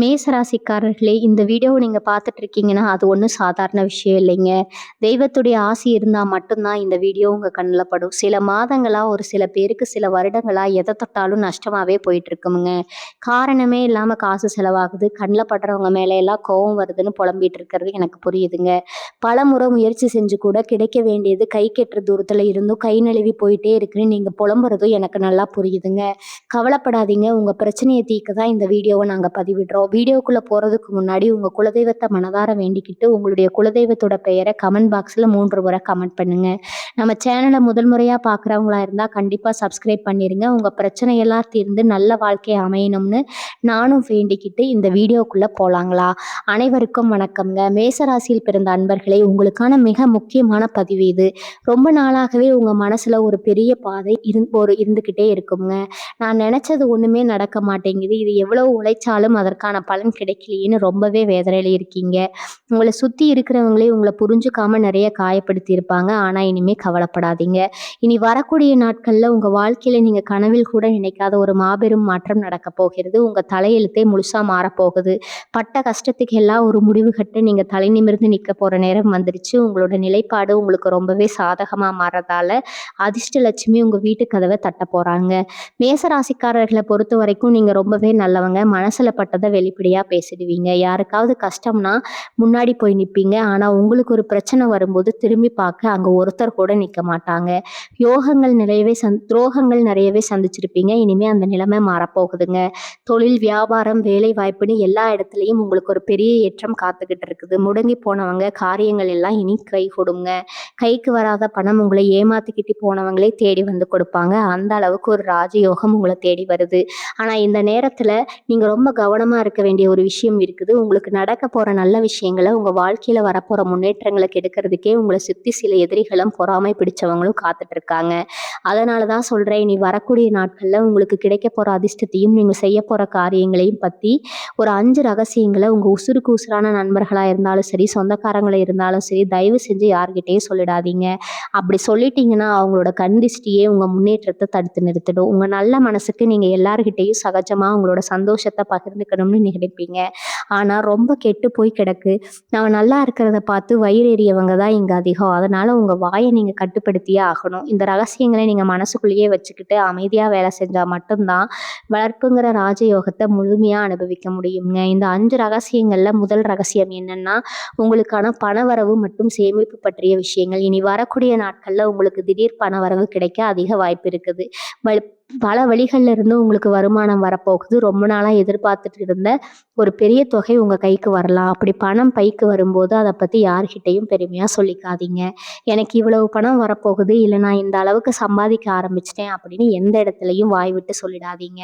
மேசராசிக்காரர்களே, இந்த வீடியோவ நீங்க பார்த்துட்டு இருக்கீங்கன்னா, அது ஒண்ணும் சாதாரண விஷயம் இல்லைங்க. தெய்வத்துடைய ஆசி இருந்தா மட்டும் தான் இந்த வீடியோ உங்க கண்ல படும். சில மாதங்களா, ஒரு சில பேருக்கு சில வருடங்களா எத தொட்டாலும் நஷ்டமாவே போயிட்டு இருக்குமுங்க. காரணமே இல்லாம காசு செலவாகுது. கண்ல படுறவங்க மேல எல்லாம் கோவம் வருதுன்னு புலம்பிட்டு இருக்கிறது எனக்கு புரியுதுங்க. பலமுறை முயற்சி செஞ்சு கூட கிடைக்க வேண்டியது கைக்கெட்டுற தூரத்துல இருந்தும் கை நழுவி போயிட்டே இருக்குன்னு நீங்க புலம்புறதும் எனக்கு நல்லா புரியுதுங்க. கவலைப்படாதீங்க. உங்க பிரச்சனைய தீர்க்க தான் இந்த வீடியோவ நாங்க பதிவிடுறோம். வீடியோக்குள்ள போறதுக்கு முன்னாடி உங்க குலதெய்வத்த மனதார வேண்டிக்கிட்டு, உங்களுடைய குலதெய்வத்தோட பெயர கமெண்ட் பாக்ஸ்ல 3 முறை கமெண்ட் பண்ணுங்க. நம்ம சேனல முதல் முறையா பார்க்குறவங்களா இருந்தா கண்டிப்பா சப்ஸ்கிரைப் பண்ணிருங்க. உங்க பிரச்சனையெல்லாம் தீர்ந்து நல்ல வாழ்க்கை அமையணும்னு நானும் வேண்டிக்கிட்டு இந்த வீடியோக்குள்ள போலாங்களா? அனைவருக்கும் வணக்கம்ங்க. மேசராசியில் பிறந்த அன்பர்களே, உங்களுக்கான மிக முக்கியமான பதிவு இது. ரொம்ப நாளாகவே உங்க மனசுல ஒரு பெரிய பாதை இருந்துகிட்டே இருக்குங்க. நான் நினைச்சது ஒண்ணுமே நடக்க மாட்டேங்குது. இது எவ்வளவு உழைச்சாலும் அதற்கான பலன் கிடைக்கலையேன்னு ரொம்பவே வேதனையில இருக்கீங்க. உங்கள சுத்தி இருக்கிறவங்களே உங்கள புரிஞ்சுக்காம நிறைய காயப்படுத்தி இருப்பாங்க. ஆனா இனிமே கவலைப்படாதீங்க. இனி வரக்கூடிய நாட்கள்ல உங்க வாழ்க்கையில நீங்க கனவில் கூட நினைக்காத ஒரு மாபெரும் மாற்றம் நடக்க போகிறது. உங்க தலையெழுத்தே முழுசா மாறப்போகுது. பட்ட கஷ்டத்துக்கு எல்லாம் ஒரு முடிவு கட்டு நீங்க தலை நிமிர்ந்து நிக்க போற நேரம் வந்துருச்சு. உங்களோட நிலைப்பாடு உங்களுக்கு ரொம்பவே சாதகமா மாறதால அதிர்ஷ்ட லட்சுமி உங்க வீட்டு கதவை தட்ட போறாங்க. மேசராசிக்காரர்களை பொறுத்த வரைக்கும் நீங்க ரொம்பவே நல்லவங்க. மனசுல பட்டதை வெளிப்படையா பேசிடுவீங்க. யாருக்காவது கஷ்டம்னா முன்னாடி போய் நிப்பீங்க. ஆனா உங்களுக்கு ஒரு பிரச்சனை வரும்போது திரும்பி பார்க்க அங்க ஒருத்தர் கூட நிக்க மாட்டாங்க. துரோகங்கள் நிறையவே சந்திச்சிருப்பீங்க. இனிமே அந்த நிலைமை மாறப்போகுதுங்க. தொழில், வியாபாரம், வேலை வாய்ப்புன்னு எல்லா இடத்துலயும் உங்களுக்கு ஒரு பெரிய ஏற்றம் காத்துக்கிட்டு இருக்குது. முடங்கி போனவங்க காரியங்கள் எல்லாம் இனி கை கொடுங்க. கைக்கு வராத பணம் உங்களை ஏமாத்திக்கிட்டு போனவங்களே தேடி வந்து கொடுப்பாங்க. அந்த அளவுக்கு ஒரு ராஜயோகம் உங்களை தேடி வருது. ஆனா இந்த நேரத்துல நீங்க ரொம்ப கவனமா இருக்க வேண்டிய ஒரு விஷயம் இருக்குது. உங்களுக்கு நடக்க போற நல்ல விஷயங்களை, உங்க வாழ்க்கையில வரப்போற முன்னேற்றங்களை கெடுக்கிறதுக்கே உங்களை சுத்தி சில எதிரிகளும் பொறாமை பிடிச்சவங்களும் காத்துட்டு இருக்காங்க. அதனாலதான் சொல்றேன், இனி வரக்கூடிய நாட்கள்ல உங்களுக்கு கிடைக்க போற அதிர்ஷ்டத்தையும் நீங்க செய்ய போற காரியங்களையும் பத்தி ஒரு 5 ரகசியங்களை உங்க உசுருக்கு உசுரான நண்பர்களா இருந்தாலும் சரி, சொந்தக்காரங்களா இருந்தாலும் சரி, தயவு செஞ்சு யார்கிட்டயும் சொல்லிடாதீங்க. அப்படி சொல்லிட்டீங்கன்னா அவங்களோட கண் திஷ்டியே உங்க முன்னேற்றத்தை தடுத்து நிறுத்திடும். உங்க நல்ல மனசுக்கு நீங்க எல்லார்கிட்டையும் சகஜமா உங்களோட சந்தோஷத்தை பகிர்ந்துக்கணும்னு நினைப்பீங்க. ஆனா ரொம்ப கெட்டு போய் கிடக்கு. நான் நல்லா இருக்கிறத பார்த்து வயிறு எறியவங்க தான் இங்க அதிகம். அதனால உங்க வாயை நீங்க கட்டுப்படுத்தியே ஆகணும். இந்த ரகசியங்களை நீங்க மனசுக்குள்ளேயே வச்சுக்கிட்டு அமைதியா வேலை செஞ்சா மட்டும்தான் வளர்ப்புங்கிற ராஜயோகத்தை முழுமையா அனுபவிக்க முடியுங்க. இந்த 5 ரகசியங்கள்ல முதல் ரகசியம் என்னன்னா, உங்களுக்கான பணவரவு மற்றும் சேமிப்பு பற்றிய விஷயங்கள். இனி வரக்கூடிய நாட்கள்ல உங்களுக்கு திடீர் பணவரவு கிடைக்க அதிக வாய்ப்பு இருக்குது. பல வழிகள்ல இருந்து உங்களுக்கு வருமானம் வரப்போகுது. ரொம்ப நாளா எதிர்பார்த்துட்டு இருந்த ஒரு பெரிய தொகை உங்க கைக்கு வரலாம். அப்படி பணம் பைக்கு வரும்போது அதை பத்தி யார்கிட்டையும் பெருமையா சொல்லிக்காதீங்க. எனக்கு இவ்வளவு பணம் வரப்போகுது, இல்லை நான் இந்த அளவுக்கு சம்பாதிக்க ஆரம்பிச்சிட்டேன் அப்படின்னு எந்த இடத்துலையும் வாய் விட்டு சொல்லிடாதீங்க.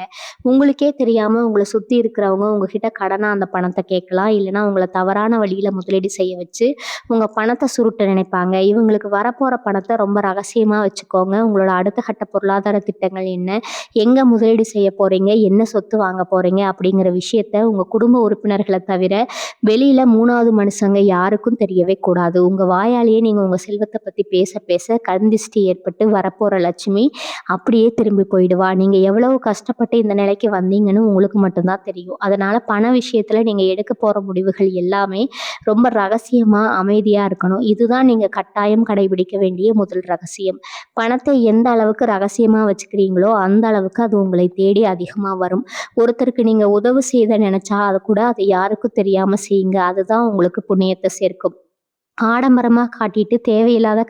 உங்களுக்கே தெரியாம உங்களை சுத்தி இருக்கிறவங்க உங்ககிட்ட கடனா அந்த பணத்தை கேட்கலாம். இல்லைன்னா உங்களை தவறான வழியில முதலீடு செய்ய வச்சு உங்க பணத்தை சுருட்ட நினைப்பாங்க. இவங்களுக்கு வரப்போற பணத்தை ரொம்ப ரகசியமா வச்சுக்கோங்க. உங்களோட அடுத்த கட்ட பொருளாதார திட்டங்கள் என்ன, எங்க முதலீடு செய்ய போறீங்க, என்ன சொத்து வாங்க போறீங்க அப்படிங்கிற விஷயத்த உங்க குடும்ப உறுப்பினர்களை தவிர வெளியில 3வது மனுஷங்க யாருக்கும் தெரியவே கூடாது. உங்க வாயாலேயே நீங்க உங்க செல்வத்தை பத்தி பேச பேச கண் திஷ்டி ஏற்பட்டு வரப்போற லட்சுமி அப்படியே திரும்பி போயிடுவா. நீங்க எவ்வளவு கஷ்டப்பட்டு இந்த நிலைக்கு வந்தீங்கன்னு உங்களுக்கு மட்டும்தான் தெரியும். அதனால பண விஷயத்துல நீங்க எடுக்க போற முடிவுகள் எல்லாமே ரொம்ப ரகசியமா அமைதியா இருக்கணும். இதுதான் நீங்க கட்டாயம் கடைபிடிக்க வேண்டிய முதல் ரகசியம். பணத்தை எந்த அளவுக்கு ரகசியமா வச்சுக்கிறீங்களோ அந்த அளவுக்கு அது உங்களை தேடி அதிகமா வரும். ஒருத்தருக்கு நீங்க உதவி செய்த நினைச்சா அது கூட அதை யாருக்கும் தெரியாம செய்யுங்க. அதுதான் உங்களுக்கு புண்ணியத்தை சேர்க்கும். ஆடம்பரமா காட்டிட்டு தேவையில்லாத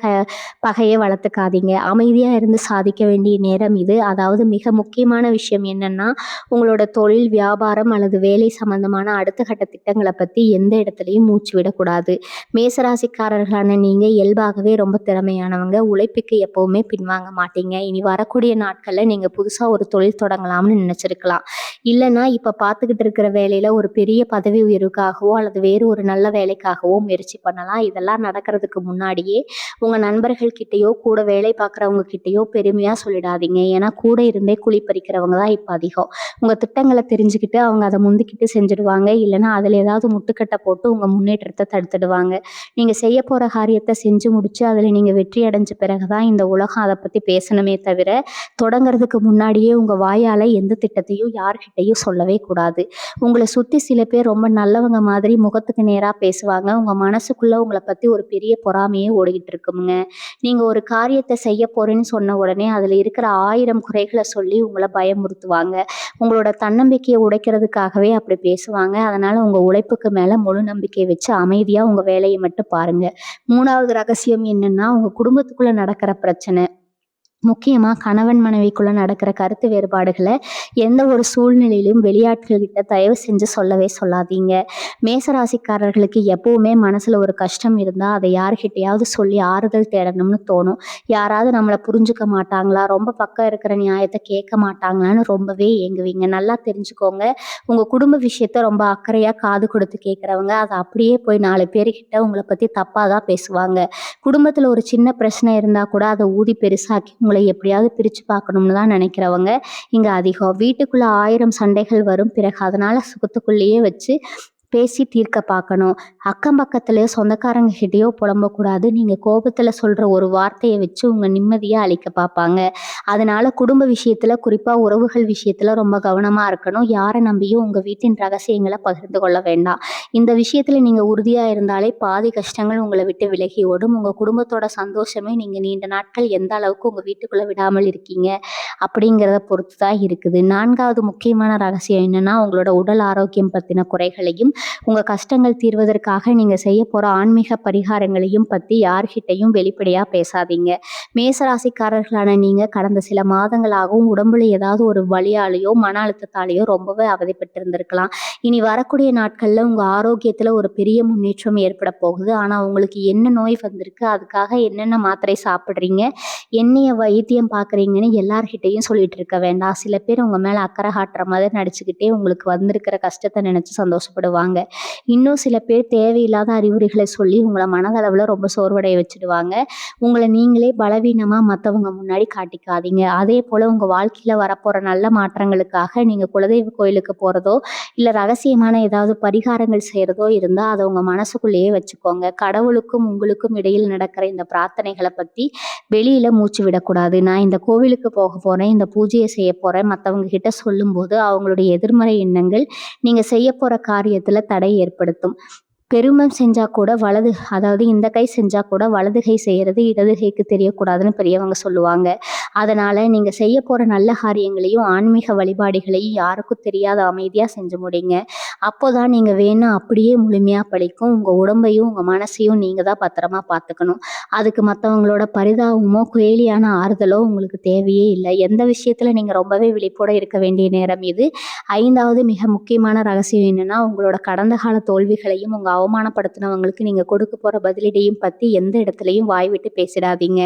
பகையை வளர்த்துக்காதீங்க. அமைதியா இருந்து சாதிக்க வேண்டிய நேரம் இது. அதாவது மிக முக்கியமான விஷயம் என்னன்னா, உங்களோட தொழில், வியாபாரம் அல்லது வேலை சம்பந்தமான அடுத்த கட்ட திட்டங்களை பத்தி எந்த இடத்துலையும் மூச்சு விடக்கூடாது. மேசராசிக்காரர்களான நீங்க இயல்பாகவே ரொம்ப திறமையானவங்க. உழைப்புக்கு எப்பவுமே பின்வாங்க மாட்டீங்க. இனி வரக்கூடிய நாட்கள்ல நீங்க புதுசா ஒரு தொழில் தொடங்கலாம்னு நினைச்சிருக்கலாம். இல்லைன்னா இப்ப பார்த்துக்கிட்டு இருக்கிற வேலையில ஒரு பெரிய பதவி உயர்வுக்காகவோ அல்லது வேறு ஒரு நல்ல வேலைக்காகவோ முயற்சி பண்ணலாம். இதெல்லாம் நடக்கிறதுக்கு முன்னாடியே உங்கள் நண்பர்கள் கிட்டேயோ கூட வேலை பார்க்குறவங்க கிட்டேயோ பெருமையாக சொல்லிடாதீங்க. ஏன்னா கூட இருந்தே குழி பறிக்கிறவங்க தான் இப்போ அதிகம். உங்கள் திட்டங்களை தெரிஞ்சுக்கிட்டு அவங்க அதை முந்திக்கிட்டு செஞ்சுடுவாங்க. இல்லைன்னா அதில் ஏதாவது முட்டுக்கட்டை போட்டு உங்கள் முன்னேற்றத்தை தடுத்துடுவாங்க. நீங்கள் செய்ய போகிற காரியத்தை செஞ்சு முடிச்சு அதில் நீங்கள் வெற்றி அடைஞ்ச பிறகு தான் இந்த உலகம் அதை பற்றி பேசணுமே தவிர தொடங்குறதுக்கு முன்னாடியே உங்கள் வாயால் எந்த திட்டத்தையும் யார்கிட்டையும் சொல்லவே கூடாது. உங்களை சுற்றி சில பேர் ரொம்ப நல்லவங்க மாதிரி முகத்துக்கு நேராக பேசுவாங்க. உங்கள் மனசுக்குள்ளே உங்களை பற்றி ஒரு பெரிய பொறாமையே ஓடிக்கிட்டு இருக்குங்க. நீங்கள் ஒரு காரியத்தை செய்ய போகிறேன்னு சொன்ன உடனே அதில் இருக்கிற 1000 குறைகளை சொல்லி உங்களை பயமுறுத்துவாங்க. உங்களோட தன்னம்பிக்கையை உடைக்கிறதுக்காகவே அப்படி பேசுவாங்க. அதனால் உங்கள் உழைப்புக்கு மேலே முழு நம்பிக்கை வச்சு அமைதியாக உங்கள் வேலையை மட்டும் பாருங்கள். 3வது ரகசியம் என்னென்னா, உங்கள் குடும்பத்துக்குள்ளே நடக்கிற பிரச்சனை, முக்கியமாக கணவன் மனைவிக்குள்ளே நடக்கிற கருத்து வேறுபாடுகளை எந்த ஒரு சூழ்நிலையிலும் வெளியாட்கள்கிட்ட தயவு செஞ்சு சொல்லவே சொல்லாதீங்க. மேசராசிக்காரர்களுக்கு எப்போவுமே மனசில் ஒரு கஷ்டம் இருந்தால் அதை யார்கிட்டையாவது சொல்லி ஆறுதல் தேடணும்னு தோணும். யாராவது நம்மளை புரிஞ்சுக்க மாட்டாங்களா, ரொம்ப பக்கம் இருக்கிற நியாயத்தை கேட்க மாட்டாங்களான்னு ரொம்பவே ஏங்குவீங்க. நல்லா தெரிஞ்சுக்கோங்க, உங்கள் குடும்ப விஷயத்த ரொம்ப அக்கறையாக காது கொடுத்து கேட்குறவங்க அதை அப்படியே போய் 4 பேர்கிட்ட உங்களை பற்றி தப்பாக தான் பேசுவாங்க. குடும்பத்தில் ஒரு சின்ன பிரச்சனை இருந்தால் கூட அதை ஊதி பெருசாக்கி உங்களை எப்படியாவது பிரித்து பார்க்கணும்னு தான் நினைக்கிறவங்க இங்கே அதிகம். வீட்டுக்குள்ளே 1000 சண்டைகள் வரும். பிறகு அதனால் சுகத்துக்குள்ளேயே வச்சு பேசி தீர்க்க பார்க்கணும். அக்கம் பக்கத்துலேயோ சொந்தக்காரங்க கிட்டேயோ புலம்பக்கூடாது. நீங்கள் கோபத்தில் சொல்கிற ஒரு வார்த்தையை வச்சு உங்கள் நிம்மதியை அழிக்க பார்ப்பாங்க. அதனால் குடும்ப விஷயத்தில், குறிப்பாக உறவுகள் விஷயத்தில் ரொம்ப கவனமாக இருக்கணும். யாரை நம்பியும் உங்கள் வீட்டின் ரகசியங்களை பகிர்ந்து கொள்ள வேண்டாம். இந்த விஷயத்தில் நீங்கள் உறுதியாக இருந்தாலே பாதி கஷ்டங்கள் உங்களை விட்டு விலகி ஓடும். உங்கள் குடும்பத்தோட சந்தோஷமே நீங்கள் நீண்ட நாட்கள் எந்த அளவுக்கு உங்கள் வீட்டுக்குள்ளே விடாமல் இருக்கீங்க அப்படிங்கிறத பொறுத்து தான் இருக்குது. 4வது முக்கியமான ரகசியம் என்னென்னா, உங்களோட உடல் ஆரோக்கியம் பற்றின குறைகளையும் உங்கள் கஷ்டங்கள் தீர்வதற்காக நீங்கள் செய்ய போகிற ஆன்மீக பரிகாரங்களையும் பற்றி யார்கிட்டையும் வெளிப்படையாக பேசாதீங்க. மேசராசிக்காரர்களான நீங்கள் கடந்த சில மாதங்களாகவும் உடம்புல ஏதாவது ஒரு வலியாலேயோ மன அழுத்தத்தாலேயோ ரொம்பவே அவதிப்பட்டிருந்திருக்கலாம். இனி வரக்கூடிய நாட்களில் உங்கள் ஆரோக்கியத்தில் ஒரு பெரிய முன்னேற்றம் ஏற்பட போகுது. ஆனால் உங்களுக்கு என்ன நோய் வந்திருக்கு, அதுக்காக என்னென்ன மாத்திரை சாப்பிட்றீங்க, என்னைய வைத்தியம் பார்க்குறீங்கன்னு எல்லார்கிட்டையும் சொல்லிட்டு இருக்க வேண்டாம். சில பேர் உங்கள் மேலே அக்கறை காட்டுற மாதிரி நடிச்சுக்கிட்டே உங்களுக்கு வந்திருக்கிற கஷ்டத்தை நினச்சி சந்தோஷப்படுவாங்க. இன்னும் சில பேர் தேவையில்லாத அறிவுரைகளை சொல்லி உங்களை மனதளவில் ரொம்ப சோர்வடைய வச்சுடுவாங்க. உங்களை நீங்களே பலவீனமாக மற்றவங்க முன்னாடி காட்டிக்காதீங்க. அதே போல் உங்கள் வாழ்க்கையில் வரப்போகிற நல்ல மாற்றங்களுக்காக நீங்கள் குலதெய்வ கோயிலுக்கு போகிறதோ இல்லை ரகசியமான ஏதாவது பரிகாரங்கள் செய்கிறதோ இருந்தால் அதை உங்கள் மனசுக்குள்ளேயே வச்சுக்கோங்க. கடவுளுக்கும் உங்களுக்கும் இடையில் நடக்கிற இந்த பிரார்த்தனைகளை பற்றி வெளியில் மூச்சு விடக்கூடாது. நான் இந்த கோவிலுக்கு போக போகிறேன், இந்த பூஜையை செய்ய போகிறேன் மற்றவங்க கிட்ட சொல்லும்போது அவங்களுடைய எதிர்மறை எண்ணங்கள் நீங்கள் செய்ய போகிற காரியத்தில் தடை ஏற்படுத்தும். பெருமம் செஞ்சால் கூட அதாவது இந்த கை செஞ்சால் கூட வலது கை செய்கிறது இடது கைக்கு தெரியக்கூடாதுன்னு பெரியவங்க சொல்லுவாங்க. அதனால் நீங்கள் செய்ய போகிற நல்ல காரியங்களையும் ஆன்மீக வழிபாடுகளையும் யாருக்கும் தெரியாத அமைதியாக செஞ்சு முடிங்க. அப்போ தான் நீங்கள் வேணும் அப்படியே முழுமையாக பழிக்கும். உங்கள் உடம்பையும் உங்கள் மனசையும் நீங்கள் தான் பத்திரமா பார்த்துக்கணும். அதுக்கு மற்றவங்களோட பரிதாபமோ கேலியான ஆறுதலோ உங்களுக்கு தேவையே இல்லை. எந்த விஷயத்தில் நீங்கள் ரொம்பவே விழிப்போடு இருக்க வேண்டிய நேரம் இது. 5வது மிக முக்கியமான ரகசியம் என்னென்னா, உங்களோட கடந்த கால தோல்விகளையும் உங்கள் அவமானப்படுத்தினவங்களுக்கு நீங்கள் கொடுக்க போகிற பதிலடியும் பற்றி எந்த இடத்துலையும் வாய் விட்டு பேசிடாதீங்க.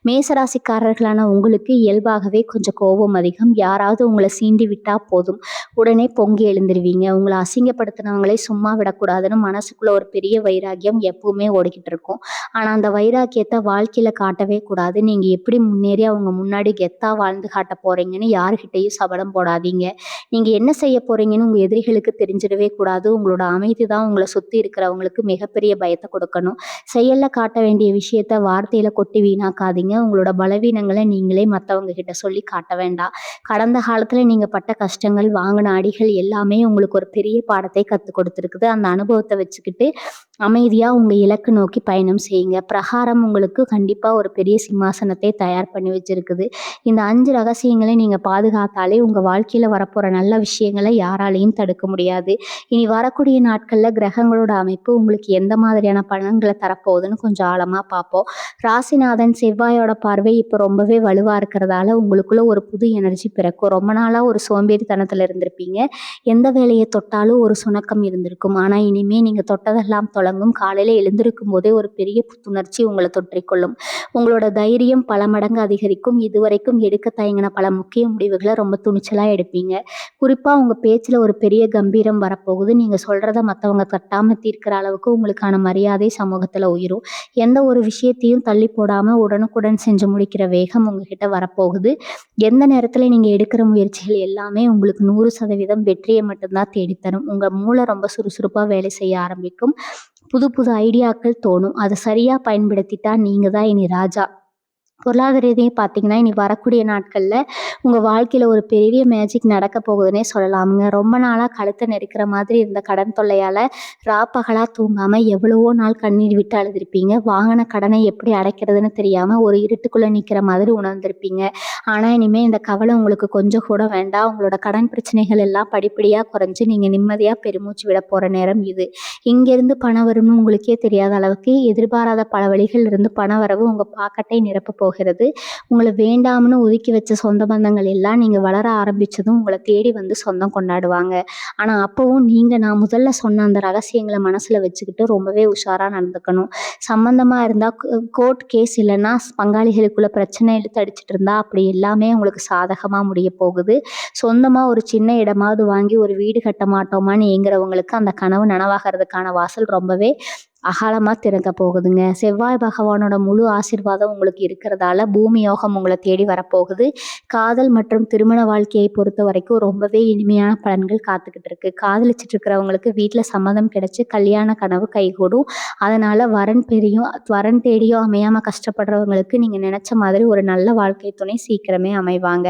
மேசராசிக்காரர்களான உங்களுக்கு இயல்பாகவே கொஞ்சம் கோபம் அதிகம். யாராவது உங்களை சீண்டி விட்டால் போதும் உடனே பொங்கி எழுந்துருவீங்க. உங்களை அசிங்கப்படுத்தினவங்களே சும்மா விடக்கூடாதுன்னு மனசுக்குள்ள ஒரு பெரிய வைராக்கியம் எப்பவுமே ஓடிக்கிட்டு இருக்கும். ஆனால் அந்த வைராக்கியத்தை வாழ்க்கையில் காட்டவே கூடாது. நீங்கள் எப்படி முன்னேறி அவங்க முன்னாடி கெத்தாக வாழ்ந்து காட்ட போகிறீங்கன்னு யாருக்கிட்டையும் சபடம் போடாதீங்க. நீங்கள் என்ன செய்ய போகிறீங்கன்னு உங்கள் எதிரிகளுக்கு தெரிஞ்சிடவே கூடாது. உங்களோட அமைதி தான் உங்களை சுற்றி இருக்கிறவங்களுக்கு மிகப்பெரிய பயத்தை கொடுக்கணும். செயலில் காட்ட வேண்டிய விஷயத்த வார்த்தையில் கொட்டி வீணாக்காதீங்க. உங்களோட பலவீனங்களை நீங்களே மற்றவங்க கிட்ட சொல்லி காட்ட வேண்டாம். கடந்த காலத்தில் நீங்கள் பட்ட கஷ்டங்கள், வாங்கின அடிகள் எல்லாமே உங்களுக்கு ஒரு பெரிய பாடத்தை கற்றுக் கொடுத்துருக்குது. அந்த அனுபவத்தை வச்சுக்கிட்டு அமைதியாக உங்கள் இலக்கு நோக்கி பயணம் செய்யுங்க. பிரகாரம் உங்களுக்கு கண்டிப்பாக ஒரு பெரிய சிம்மாசனத்தை தயார் பண்ணி வச்சுருக்குது. இந்த 5 ரகசியங்களை நீங்கள் பாதுகாத்தாலே உங்கள் வாழ்க்கையில் வரப்போகிற நல்ல விஷயங்களை யாராலையும் தடுக்க முடியாது. இனி வரக்கூடிய நாட்களில் கிரகங்களோட அமைப்பு உங்களுக்கு எந்த மாதிரியான பலன்களை தரப்போகுதுன்னு கொஞ்சம் ஆழமாக பார்ப்போம். ராசிநாதன் செவ்வாயோட பார்வை இப்போ ரொம்பவே வலுவாக இருக்கிறதால உங்களுக்குள்ள ஒரு புது எனர்ஜி பிறக்கும். ரொம்ப நாளாக ஒரு சோம்பேறித்தனத்தில் இருந்திருப்பீங்க. எந்த வேலையை தொட்டாலும் ஒரு சுணக்கம் இருந்திருக்கும். ஆனால் இனிமேல் நீங்கள் தொட்டதெல்லாம் தொடங்கும். காலையில் எழுந்திருக்கும் போதே ஒரு பெரிய புத்துணர்ச்சி உங்களை தொற்றிக்கொள்ளும். உங்களோட தைரியம் பல மடங்கு அதிகரிக்கும். இதுவரைக்கும் எடுக்க தயங்கின பல முக்கிய முடிவுகளை ரொம்ப துணிச்சலாக எடுப்பீங்க. குறிப்பாக உங்கள் பேச்சில் ஒரு பெரிய கம்பீரம் வரப்போகுது. நீங்கள் சொல்கிறத மற்றவங்க தட்டாமல் இருக்கிற அளவுக்கு உங்களுக்கான மரியாதை சமூகத்துல உயரும். எந்த ஒரு விஷயத்தையும் தள்ளி போடாம உடனுக்குடன் செஞ்சு முடிக்கிற வேகம் உங்ககிட்ட வரப்போகுது. எந்த நேரத்துல நீங்க எடுக்கிற முயற்சிகள் எல்லாமே உங்களுக்கு 100% வெற்றியை மட்டும்தான் தேடித்தரும். உங்க மூளை ரொம்ப சுறுசுறுப்பா வேலை செய்ய ஆரம்பிக்கும். புது புது ஐடியாக்கள் தோணும். அதை சரியா பயன்படுத்திட்டா நீங்க தான் இனி ராஜா. பொருளாதார ரீதியா பார்த்தீங்கன்னா, இனி வரக்கூடிய நாட்கள்ல உங்க வாழ்க்கையில ஒரு பெரிய மேஜிக் நடக்க போகுதுன்னே சொல்லலாம்ங்க. ரொம்ப நாளா கழுத்த நெரிக்கிற மாதிரி இருந்த கடன் தொல்லையால ராப்பகலா தூங்காம எவ்வளவோ நாள் கண்ணீர் விட்டு அழுதுருப்பீங்க. வாங்குன கடனை எப்படி அடைக்கிறதுன்னு தெரியாம ஒரு இருட்டுக்குள்ள நிக்கிற மாதிரி உணர்ந்திருப்பீங்க. ஆனா, இனிமே இந்த கவலை உங்களுக்கு கொஞ்சம் கூட வேண்டாம். உங்களோட கடன் பிரச்சனைகள் எல்லாம் படிப்படியா குறைஞ்சு நீங்க நிம்மதியா பெருமூச்சு விட போற நேரம் இது. இங்கேருந்து பணம் வரும்னு உங்களுக்கே தெரியாத அளவுக்கு எதிர்பாராத பல வழிகள்ல இருந்து பணவரவு உங்க பாக்கெட்டை நிரப்ப போகிறது. உங்கள வேண்டாம்னு ஒதுக்கி வச்ச சொந்த பந்தங்கள் எல்லாம் நீங்க வளர ஆரம்பிச்சதும் உங்கள தேடி வந்து சொந்தம் கொண்டாடுவாங்க. ஆனா அப்பவும் நான் முதல்ல சொன்ன அந்த ரகசியங்கள மனசுல வச்சுக்கிட்டு ரொம்பவே உஷாரா நடந்துக்கணும். சம்பந்தமா இருந்தா கோர்ட் கேஸ் இல்லைன்னா பங்காளிகளுக்குள்ள பிரச்சனை இழுத்து அடிச்சிட்டு இருந்தா அப்படி எல்லாமே உங்களுக்கு சாதகமா முடிய போகுது. சொந்தமா ஒரு சின்ன இடமாவது வாங்கி ஒரு வீடு கட்ட மாட்டோமான்னு ஏங்குறவங்களுக்கு அந்த கனவு நனவாகிறதுக்கான வாசல் ரொம்பவே அகாலமா திறக்க போகுதுங்க. செவ்வாய் பகவானோட முழு ஆசீர்வாதம் உங்களுக்கு இருக்கிறதால பூமி யோகம் உங்களை தேடி வரப்போகுது. காதல் மற்றும் திருமண வாழ்க்கையை பொறுத்த வரைக்கும் ரொம்பவே இனிமையான பலன்கள் காத்துக்கிட்டு இருக்கு. காதலிச்சிட்டு இருக்கிறவங்களுக்கு வீட்டில் சம்மதம் கிடைச்சு கல்யாண கனவு கைகூடும். அதனால வரன் தேடியும் அமையாம கஷ்டப்படுறவங்களுக்கு நீங்க நினைச்ச மாதிரி ஒரு நல்ல வாழ்க்கை துணை சீக்கிரமே அமைவாங்க.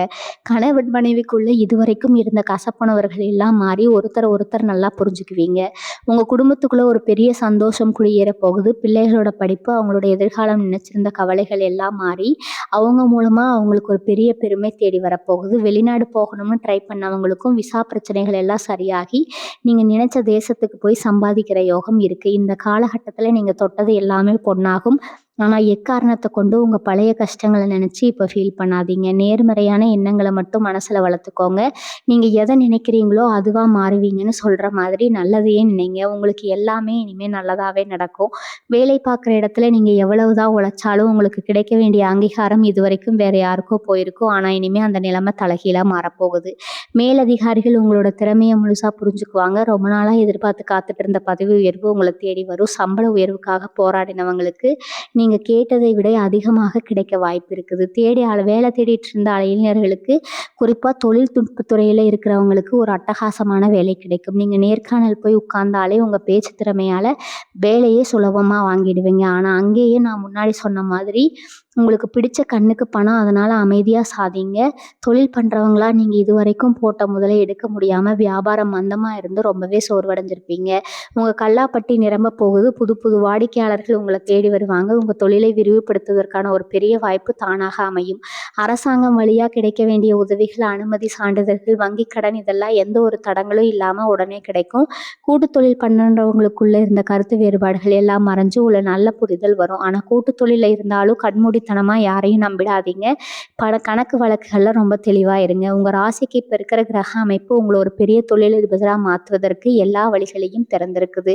கணவன் மனைவிக்குள்ள இதுவரைக்கும் இருந்த கசப்புணர்வுகள் எல்லாம் மாறி ஒருத்தர் நல்லா புரிஞ்சுக்குவீங்க. உங்க குடும்பத்துக்குள்ள ஒரு பெரிய சந்தோஷம் குடியேற போகுது. பிள்ளைகளோட படிப்பு, அவங்களோட எதிர்காலம் நினைச்சிருந்த கவலைகள் எல்லாம் மாறி அவங்க மூலமா அவங்களுக்கு ஒரு பெரிய பெருமை தேடி வரப்போகுது. வெளிநாடு போகணும்னு ட்ரை பண்ணவங்களுக்கும் விசா பிரச்சனைகள் எல்லாம் சரியாகி நீங்க நினைச்ச தேசத்துக்கு போய் சம்பாதிக்கிற யோகம் இருக்கு. இந்த காலகட்டத்துல நீங்க தொட்டது எல்லாமே பொன்னாகும். ஆனா எக்காரணத்தை கொண்டு உங்க பழைய கஷ்டங்களை நினைச்சு இப்ப ஃபீல் பண்ணாதீங்க. நேர்மறையான எண்ணங்களை மட்டும் மனசுல வளர்த்துக்கோங்க. நீங்க எதை நினைக்கிறீங்களோ அதுவா மாறுவீங்கன்னு சொல்ற மாதிரி நல்லதையே நினைங்க. உங்களுக்கு எல்லாமே இனிமே நல்லதாவே நடக்கும். வேலை பார்க்குற இடத்துல நீங்க எவ்வளவுதான் உழைச்சாலும் உங்களுக்கு கிடைக்க வேண்டிய அங்கீகாரம் இதுவரைக்கும் வேற யாருக்கோ போயிருக்கும். ஆனா இனிமே அந்த நிலைமை தலைகீழா மாறப்போகுது. மேலதிகாரிகள் உங்களோட திறமையை முழுசா புரிஞ்சுக்குவாங்க. ரொம்ப நாளா எதிர்பார்த்து காத்துட்டு இருந்த பதவி உயர்வு உங்களை தேடி வரும். சம்பள உயர்வுக்காக போராடினவங்களுக்கு நீங்க கேட்டதை விட அதிகமாக கிடைக்க வாய்ப்பு இருக்குது. வேலை தேடிட்டு இருந்த இளைஞர்களுக்கு, குறிப்பா தொழில்நுட்பத்துறையில இருக்கிறவங்களுக்கு ஒரு அட்டகாசமான வேலை கிடைக்கும். நீங்க நேர்காணல் போய் உட்கார்ந்தாலே உங்க பேச்சு திறமையால வேலையே சுலபமா வாங்கிடுவீங்க. ஆனா அங்கேயே நான் முன்னாடி சொன்ன மாதிரி உங்களுக்கு பிடிச்ச கண்ணுக்கு பணம், அதனால அமைதியா சாதிங்க. தொழில் பண்றவங்களா நீங்க இதுவரைக்கும் போட்ட முதலை எடுக்க முடியாம வியாபாரம் மந்தமா இருந்து ரொம்பவே சோர்வடைஞ்சிருப்பீங்க. உங்க கல்லாப்பட்டி நிரம்ப போகுது. புது புது வாடிக்கையாளர்கள் உங்களை தேடி வருவாங்க. உங்க தொழிலை விரிவுபடுத்துவதற்கான ஒரு பெரிய வாய்ப்பு தானாக அமையும். அரசாங்கம் வழியா கிடைக்க வேண்டிய உதவிகள், அனுமதி சான்றிதழ்கள், வங்கி கடன் இதெல்லாம் எந்த ஒரு தடங்களும் இல்லாம உடனே கிடைக்கும். கூட்டு தொழில் பண்ணுறவங்களுக்குள்ள இருந்த கருத்து வேறுபாடுகள் எல்லாம் மறைஞ்சு உள்ள நல்ல புரிதல் வரும். ஆனா கூட்டு தொழில இருந்தாலும் கண்மூடித்தனமா யாரையும் நம்பிடாதீங்க. கணக்கு வழக்குகள்ல ரொம்ப தெளிவா இருங்க. உங்க ராசிக்கு இப்ப இருக்கிற கிரக அமைப்பு உங்களை ஒரு பெரிய தொழிலதிபரா மாற்றுவதற்கு எல்லா வழிகளையும் திறந்திருக்குது.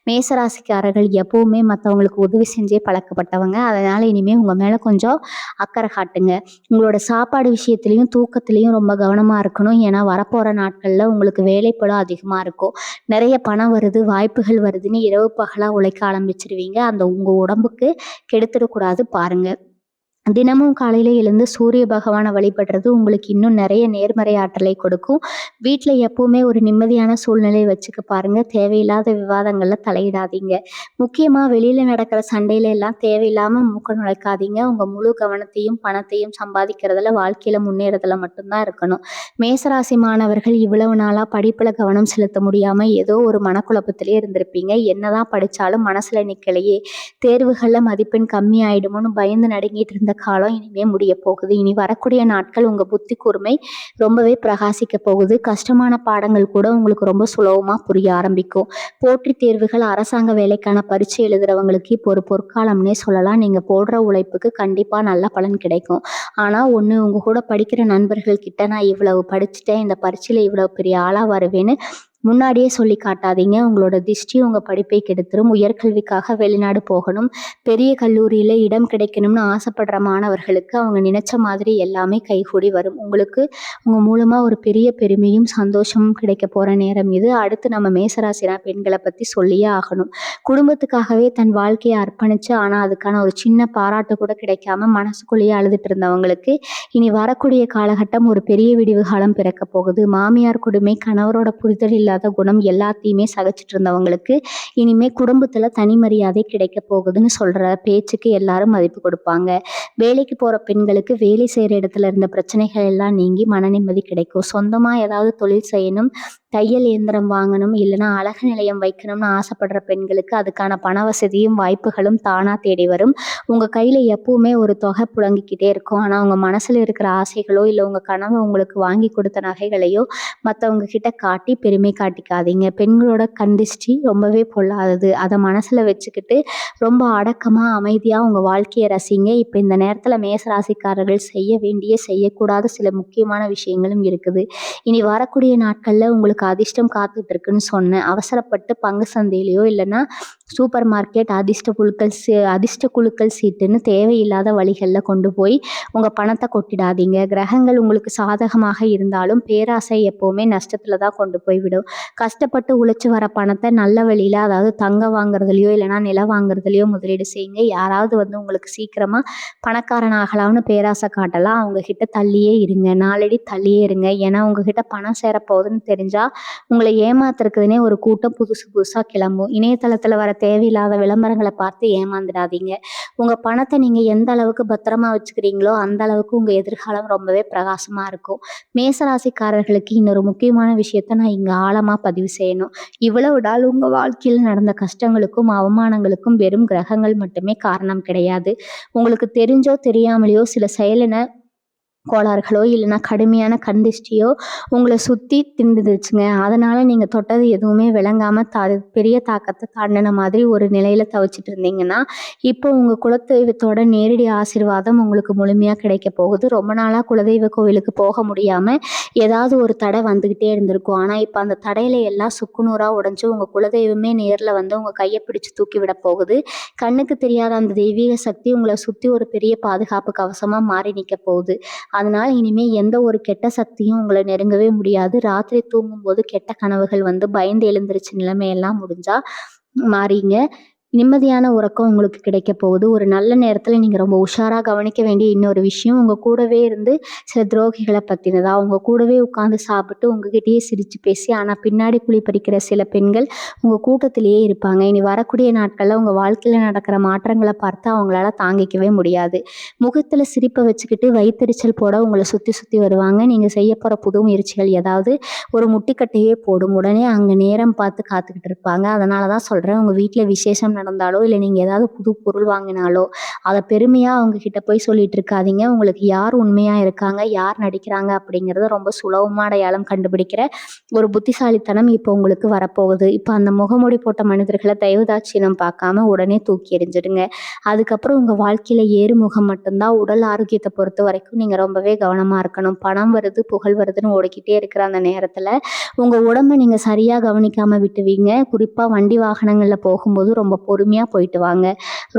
மேசராசிக்காரர்கள் எப்பவுமே மற்றவங்களுக்கு உதவி செஞ்சே பழக்கப்பட்டவங்க. அதனால இனிமே உங்க மேல கொஞ்சம் அக்கறை காட்டுங்க. உங்களோட சாப்பாடு விஷயத்திலையும் தூக்கத்திலையும் ரொம்ப கவனமா இருக்கணும். ஏன்னா வரப்போற நாட்கள்ல உங்களுக்கு வேலைப்பளு அதிகமா இருக்கும். நிறைய பணம் வருது, வாய்ப்புகள் வருதுன்னு இரவு பகலா உழைக்க ஆரம்பிச்சிருவீங்க. அந்த உங்க உடம்புக்கு கெடுத்துடக்கூடாது பாருங்க. தினமும் காலையில எழுந்து சூரிய பகவானை வழிபடுறது உங்களுக்கு இன்னும் நிறைய நேர்மறை ஆற்றலை கொடுக்கும். வீட்டில் எப்பவுமே ஒரு நிம்மதியான சூழ்நிலை வச்சுக்க பாருங்க. தேவையில்லாத விவாதங்கள்ல தலையிடாதீங்க. முக்கியமா வெளியில நடக்கிற சண்டையில எல்லாம் தேவையில்லாம மூக்க நுழைக்காதீங்க. உங்க முழு கவனத்தையும் பணத்தையும் சம்பாதிக்கிறதுல, வாழ்க்கையில முன்னேறதுல மட்டும்தான் இருக்கணும். மேசராசி மாணவர்கள் இவ்வளவு நாளா படிப்புல கவனம் செலுத்த முடியாம ஏதோ ஒரு மனக்குழப்பத்திலே இருந்திருப்பீங்க. என்னதான் படிச்சாலும் மனசுல நிக்கலையே, தேர்வுகள்ல மதிப்பெண் கம்மி ஆயிடுமோன்னு பயந்து நடுங்கிட்டு இருந்த காலம் இனிமே முடிய போகுது. இனி வரக்கூடிய நாட்கள் உங்க புத்தி கூர்மை ரொம்பவே பிரகாசிக்க போகுது. கஷ்டமான பாடங்கள் கூட உங்களுக்கு ரொம்ப சுலபமா புரிய ஆரம்பிக்கும். போட்டி தேர்வுகள், அரசாங்க வேலைக்கான பரீட்சை எழுதுறவங்களுக்கு இப்போ ஒரு பொற்காலம்னே சொல்லலாம். நீங்க போடுற உழைப்புக்கு கண்டிப்பா நல்ல பலன் கிடைக்கும். ஆனா உங்க கூட படிக்கிற நண்பர்கள் கிட்ட நான் இவ்வளவு படிச்சுட்டேன், இந்த பரீட்சையில இவ்வளவு பெரிய ஆளா வருவேன்னு முன்னாடியே சொல்லி காட்டாதீங்க. உங்களோட திஷ்டி உங்க படிப்பை கெடுத்துரும். உயர்கல்விக்காக வெளிநாடு போகணும், பெரிய கல்லூரியில இடம் கிடைக்கணும்னு ஆசைப்படுற மாணவர்களுக்கு அவங்க நினைச்ச மாதிரி எல்லாமே கைகூடி வரும். உங்களுக்கு உங்க மூலமா ஒரு பெரிய பெருமையும் சந்தோஷமும் கிடைக்க போற நேரம் இது. அடுத்து நம்ம மேசராசி பெண்களை பத்தி சொல்லியே ஆகணும். குடும்பத்துக்காகவே தன் வாழ்க்கையை அர்ப்பணிச்சு ஆனா அதுக்கான ஒரு சின்ன பாராட்டு கூட கிடைக்காம மனசுக்குள்ளேயே அழுதுட்டு இருந்தவங்களுக்கு இனி வரக்கூடிய காலகட்டம் ஒரு பெரிய விடிவு காலம் பிறக்க போகுது. மாமியார் கொடுமை, கணவரோட புரிதல் இல்லாத குணம் எல்லாத்தையுமே சகிச்சிட்டு இருந்தவங்களுக்கு இனிமே குடும்பத்துல தனி மரியாதை கிடைக்க போகுதுன்னு சொல்ற பேச்சுக்கு எல்லாரும் மதிப்பு கொடுப்பாங்க. வேலைக்கு போற பெண்களுக்கு வேலை செய்யற இடத்துல இருந்த பிரச்சனைகள் எல்லாம் நீங்கி மன நிம்மதி கிடைக்கும். சொந்தமா ஏதாவது தொழில் செய்யணும், தையல் இயந்திரம் வாங்கணும், இல்லைன்னா அழகு நிலையம் வைக்கணும்னு ஆசைப்படுற பெண்களுக்கு அதுக்கான பண வசதியும் வாய்ப்புகளும் தானா தேடி வரும். உங்க கையில எப்பவுமே ஒரு தொகை புழங்கிக்கிட்டே இருக்கும். ஆனா உங்க மனசுல இருக்கிற ஆசைகளோ இல்லை உங்க கணவன் உங்களுக்கு வாங்கி கொடுத்த நகைகளையோ மற்றவங்க கிட்ட காட்டி பெருமை காட்டிக்காதீங்க. பெண்களோட கந்திஷ்டி ரொம்பவே பொல்லாதது. அதை மனசுல வச்சுக்கிட்டு ரொம்ப அடக்கமா அமைதியா உங்க வாழ்க்கையை ரசிங்க. இப்போ இந்த நேரத்துல மேசராசிக்காரர்கள் செய்ய வேண்டிய செய்யக்கூடாத சில முக்கியமான விஷயங்களும் இருக்குது. இனி வரக்கூடிய நாட்கள்ல உங்களுக்கு அதிர்ஷ்டம் காத்துட்டு இருக்குன்னு சொன்னேன். அவசரப்பட்டு பங்கு சந்தையிலையோ இல்லைன்னா சூப்பர் மார்க்கெட் அதிர்ஷ்ட குழுக்கள் சீட்டுன்னு தேவையில்லாத வழிகளில் கொண்டு போய் உங்கள் பணத்தை கொட்டிடாதீங்க. கிரகங்கள் உங்களுக்கு சாதகமாக இருந்தாலும் பேராசை எப்போவுமே நஷ்டத்தில் தான் கொண்டு போய் விடும். கஷ்டப்பட்டு உழைச்சி வர பணத்தை நல்ல வழியில், அதாவது தங்கம் வாங்குறதுலையோ இல்லைனா நிலம் வாங்குறதுலையோ முதலீடு செய்யுங்க. யாராவது உங்களுக்கு சீக்கிரமாக பணக்காரன் ஆகலாம்னு பேராசை காட்டலாம். அவங்கக்கிட்ட தள்ளியே இருங்க, நாளடி தள்ளியே இருங்க. ஏன்னா உங்ககிட்ட பணம் சேரப்போகுதுன்னு தெரிஞ்சால் உங்களை ஏமாத்துறதுக்குன்னே ஒரு கூட்டம் புதுசாக கிளம்பும். இணையதளத்தில் வர தேவையில்லாத விளம்பரங்களை பார்த்து ஏமாந்துடாதீங்க. உங்கள் பணத்தை நீங்கள் எந்த அளவுக்கு பத்திரமா வச்சுக்கிறீங்களோ அந்த அளவுக்கு உங்கள் எதிர்காலம் ரொம்பவே பிரகாசமாக இருக்கும். மேசராசிக்காரர்களுக்கு இன்னொரு முக்கியமான விஷயத்த நான் இங்கே ஆழமாக பதிவு செய்யணும். இவ்வளவு நாள் உங்கள் வாழ்க்கையில் நடந்த கஷ்டங்களுக்கும் அவமானங்களுக்கும் வெறும் கிரகங்கள் மட்டுமே காரணம் கிடையாது. உங்களுக்கு தெரிஞ்சோ தெரியாமலையோ சில செயலின கோளாறுகளோ இல்லைன்னா கடுமையான கந்திஷ்டியோ உங்களை சுற்றி திண்டுதுச்சுங்க. அதனால் நீங்கள் தொட்டது எதுவுமே விளங்காமல் பெரிய தாக்கத்தை தாண்டின மாதிரி ஒரு நிலையில் தவிச்சிட்டு இருந்தீங்கன்னா இப்போ உங்கள் குலதெய்வத்தோட நேரடி ஆசீர்வாதம் உங்களுக்கு முழுமையாக கிடைக்க போகுது. ரொம்ப நாளாக குலதெய்வ கோவிலுக்கு போக முடியாமல் ஏதாவது ஒரு தடை வந்துக்கிட்டே இருந்திருக்கும். ஆனால் இப்போ அந்த தடையில எல்லாம் சுக்குநூறாக உடைஞ்சு உங்கள் குலதெய்வமே நேரில் வந்து உங்கள் கையை பிடிச்சி தூக்கி விட போகுது. கண்ணுக்கு தெரியாத அந்த தெய்வீக சக்தி உங்களை சுற்றி ஒரு பெரிய பாதுகாப்பு கவசமாக மாறி நிற்க போகுது. அதனால இனிமே எந்த ஒரு கெட்ட சக்தியும் உங்களை நெருங்கவே முடியாது. ராத்திரி தூங்கும்போது கெட்ட கனவுகள் வந்து பயந்து எழுந்திருச்சு நிலைமையெல்லாம் முடிஞ்சா மாறிங்க. நிம்மதியான உறக்கம் உங்களுக்கு கிடைக்க போகுது. ஒரு நல்ல நேரத்தில் நீங்கள் ரொம்ப உஷாராக கவனிக்க வேண்டிய இன்னொரு விஷயம், உங்கள் கூடவே இருந்து சில துரோகிகளை பற்றினதா, உங்கள் கூடவே உட்காந்து சாப்பிட்டு உங்ககிட்டயே சிரித்து பேசி ஆனால் பின்னாடி குழி பறிக்கிற சில பெண்கள் உங்கள் கூட்டத்திலேயே இருப்பாங்க. இனி வரக்கூடிய நாட்களில் உங்கள் வாழ்க்கையில் நடக்கிற மாற்றங்களை பார்த்து அவங்களால தாங்கிக்கவே முடியாது. முகத்தில் சிரிப்பை வச்சுக்கிட்டு வயிற்றெரிச்சல் போட உங்களை சுற்றி சுற்றி வருவாங்க. நீங்கள் செய்ய போகிற புது முயற்சிகள் ஏதாவது ஒரு முட்டிக்கட்டையே போடும். உடனே அங்கே நேரம் பார்த்து காத்துக்கிட்டு இருப்பாங்க. அதனால தான் சொல்கிறேன், உங்கள் வீட்டில் விசேஷம் நடந்தாலோ இல்லை நீங்கள் ஏதாவது புது பொருள் வாங்கினாலோ அதை பெருமையாக அவங்க கிட்ட போய் சொல்லிட்டு இருக்காதீங்க. உங்களுக்கு யார் உண்மையாக இருக்காங்க, யார் நடிக்கிறாங்க அப்படிங்கிறத ரொம்ப சுலபமாக அடையாளம் கண்டுபிடிக்கிற ஒரு புத்திசாலித்தனம் இப்போ உங்களுக்கு வரப்போகுது. இப்போ அந்த முகமூடி போட்ட மனிதர்களை தயவுதாட்சியம் பார்க்காம உடனே தூக்கி எறிஞ்சிடுங்க. அதுக்கப்புறம் உங்கள் வாழ்க்கையில் ஏறுமுகம் மட்டும்தான். உடல் ஆரோக்கியத்தை பொறுத்த வரைக்கும் நீங்கள் ரொம்பவே கவனமாக இருக்கணும். பணம் வருது புகழ் வருதுன்னு ஓடிக்கிட்டே இருக்கிற அந்த நேரத்தில் உங்கள் உடம்பை நீங்கள் சரியாக கவனிக்காமல் விட்டுவீங்க. குறிப்பாக வண்டி வாகனங்களில் போகும்போது ரொம்ப பொறுமையாக போயிட்டு வாங்க.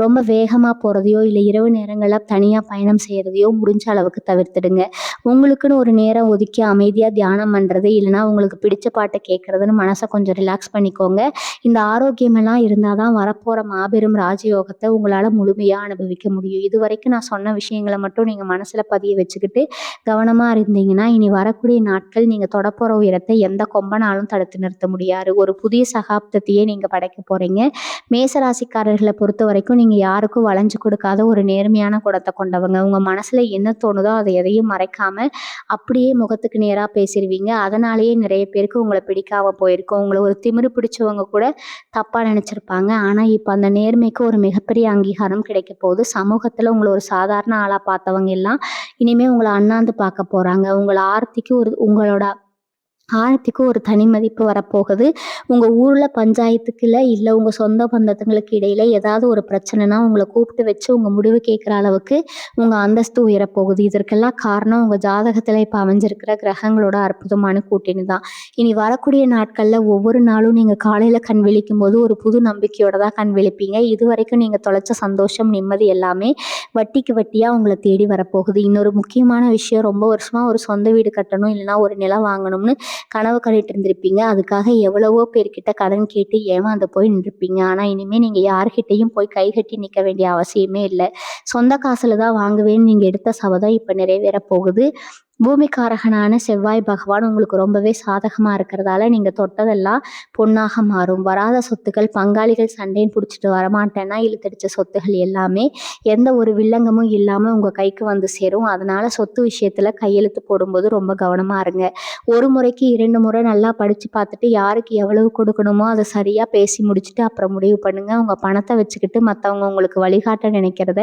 ரொம்ப வேகமாக போகிறதையோ இல்லை இரவு நேரங்களில் தனியாக பயணம் செய்கிறதையோ முடிஞ்ச அளவுக்கு தவிர்த்துடுங்க. உங்களுக்குன்னு ஒரு நேரம் ஒதுக்கி அமைதியாக தியானம் பண்ணுறது இல்லைனா உங்களுக்கு பிடிச்ச பாட்டை கேட்குறதுன்னு மனசை கொஞ்சம் ரிலாக்ஸ் பண்ணிக்கோங்க. இந்த ஆரோக்கியமெல்லாம் இருந்தால் தான் வரப்போகிற மாபெரும் ராஜயோகத்தை உங்களால் முழுமையாக அனுபவிக்க முடியும். இது வரைக்கும் நான் சொன்ன விஷயங்களை மட்டும் நீங்கள் மனசில் பதிய வச்சுக்கிட்டு கவனமாக இருந்தீங்கன்னா இனி வரக்கூடிய நாட்கள் நீங்கள் தொடப்போகிற உயரத்தை எந்த கொம்பனாலும் தடுத்து நிறுத்த முடியாது. ஒரு புதிய சகாப்தத்தையே நீங்கள் படைக்க போகிறீங்க. மேசராசிக்காரர்களை பொறுத்த வரைக்கும் நீங்கள் யாருக்கும் வளைஞ்சு கொடுக்காத ஒரு நேர்மையான குணத்தை கொண்டவங்க. உங்கள் மனசில் என்ன தோணுதோ அதை எதையும் மறைக்காமல் அப்படியே முகத்துக்கு நேராக பேசிடுவீங்க. அதனாலேயே நிறைய பேருக்கு உங்களை பிடிக்காம போயிருக்கும். உங்களை ஒரு திமிரு பிடிச்சவங்க கூட தப்பாக நினச்சிருப்பாங்க. ஆனால் இப்போ அந்த நேர்மைக்கு ஒரு மிகப்பெரிய அங்கீகாரம் கிடைக்க போகுது. சமூகத்தில் உங்களை ஒரு சாதாரண ஆளாக பார்த்தவங்க எல்லாம் இனிமேல் உங்களை அண்ணாந்து பார்க்க போகிறாங்க. உங்களோட ஆரத்திக்கு ஒரு தனி மதிப்பு வரப்போகுது. உங்க ஊர்ல பஞ்சாயத்துக்குள்ள இல்ல உங்க சொந்த பந்தத்துங்களுக்கு இடையில ஏதாவது ஒரு பிரச்சனைனா உங்கள கூப்பிட்டு வச்சு உங்க முடிவு கேட்குற அளவுக்கு உங்க அந்தஸ்து உயரப்போகுது. இதற்கெல்லாம் காரணம் உங்க ஜாதகத்துல இப்ப அமைஞ்சிருக்கிற கிரகங்களோட அற்புதமான கூட்டணி தான். இனி வரக்கூடிய நாட்கள்ல ஒவ்வொரு நாளும் நீங்க காலையில கண் விழிக்கும்போது ஒரு புது நம்பிக்கையோட தான் கண் விழிப்பீங்க. இதுவரைக்கும் நீங்க தொலைச்ச சந்தோஷம், நிம்மதி எல்லாமே வட்டிக்கு வட்டியா உங்கள தேடி வரப்போகுது. இன்னொரு முக்கியமான விஷயம், ரொம்ப வருஷமா ஒரு சொந்த வீடு கட்டணும், இல்லைன்னா ஒரு நிலம் வாங்கணும்னு கனவு கண்டுட்டு இருந்திருப்பீங்க. அதுக்காக எவ்வளவோ பேர்கிட்ட கடன் கேட்டு ஏமாந்து போய் நின்றுப்பீங்க. ஆனா இனிமே நீங்க யார்கிட்டயும் போய் கை கட்டி நிக்க வேண்டிய அவசியமே இல்ல. சொந்த காசுல தான் வாங்குவேன்னு நீங்க எடுத்த சபதம் இப்ப நிறைவேற போகுது. பூமிக்காரகனான செவ்வாய் பகவான் உங்களுக்கு ரொம்பவே சாதகமா இருக்கிறதால நீங்க தொட்டதெல்லாம் பொன்னாக மாறும். வராத சொத்துக்கள், பங்காளிகள் சண்டைன்னு புடிச்சிட்டு வரமாட்டேன்னா இழுத்தடிச்ச சொத்துகள் எல்லாமே எந்த ஒரு வில்லங்கமும் இல்லாம உங்க கைக்கு வந்து சேரும். அதனால சொத்து விஷயத்துல கையெழுத்து போடும்போது ரொம்ப கவனமா இருங்க. ஒரு முறைக்கு 2 முறை நல்லா படிச்சு பார்த்துட்டு யாருக்கு எவ்வளவு கொடுக்கணுமோ அதை சரியா பேசி முடிச்சுட்டு அப்புறம் முடிவு பண்ணுங்க. உங்க பணத்தை வச்சுக்கிட்டு மற்றவங்க உங்களுக்கு வழிகாட்ட நினைக்கிறத